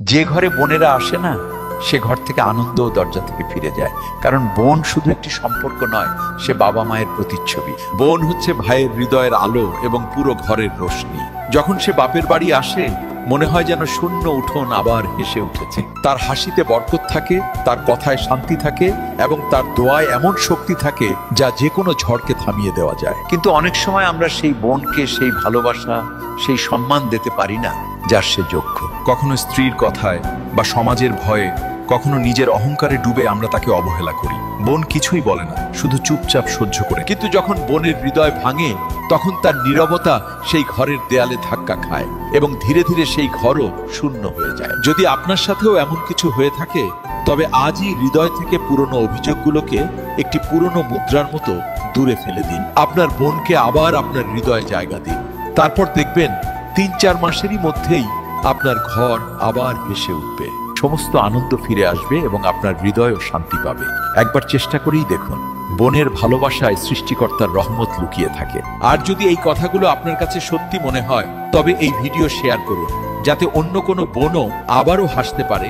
যে ঘরে বোনেরা আসে না, সে ঘর থেকে আনন্দ ও দরজা থেকে ফিরে যায়। কারণ বোন শুধু একটি সম্পর্ক নয়, সে বাবা মায়ের প্রতিচ্ছবি। বোন হচ্ছে ভাইয়ের হৃদয়ের আলো এবং পুরো ঘরের রোশনি। যখন সে বাপের বাড়ি আসে, মনে হয় যেন শূন্য উঠোন আবার হেসে উঠেছে। তার হাসিতে বরকত থাকে, তার কথায় শান্তি থাকে এবং তার দোয়ায় এমন শক্তি থাকে যা যে কোনো ঝড়কে থামিয়ে দেওয়া যায়। কিন্তু অনেক সময় আমরা সেই বোনকে সেই ভালোবাসা, সেই সম্মান দিতে পারি না যার সে যোগ্য। কখনো স্ত্রীর কথায় বা সমাজের ভয়ে, কখনো নিজের অহংকারে ডুবে আমরা তাকে অবহেলা করি। বোন কিছুই বলে না, শুধু চুপচাপ সহ্য করে। কিন্তু যখন বোনের হৃদয় ভাঙে, তখন তার নীরবতা সেই ঘরের দেয়ালে ধাক্কা খায় এবং ধীরে ধীরে সেই ঘরও শূন্য হয়ে যায়। যদি আপনার সাথেও এমন কিছু হয়ে থাকে, তবে আজই হৃদয় থেকে পুরনো অভিযোগগুলোকে একটি পুরনো মুদ্রার মতো দূরে ফেলে দিন। আপনার বোনকে আবার আপনার হৃদয়ে জায়গা দিন। তারপর দেখবেন ৩-৪ মাসেরই মধ্যেই আপনার ঘর আবার ভেসে উঠবে, সমস্ত আনন্দ ফিরে আসবে এবং আপনার হৃদয়ও শান্তি পাবে। একবার চেষ্টা করেই দেখুন, বোনের ভালোবাসায় সৃষ্টিকর্তার রহমত লুকিয়ে থাকে। আর যদি এই কথাগুলো আপনার কাছে সত্যি মনে হয়, তবে এই ভিডিও শেয়ার করুন, যাতে অন্য কোনো বোনও আবারও হাসতে পারে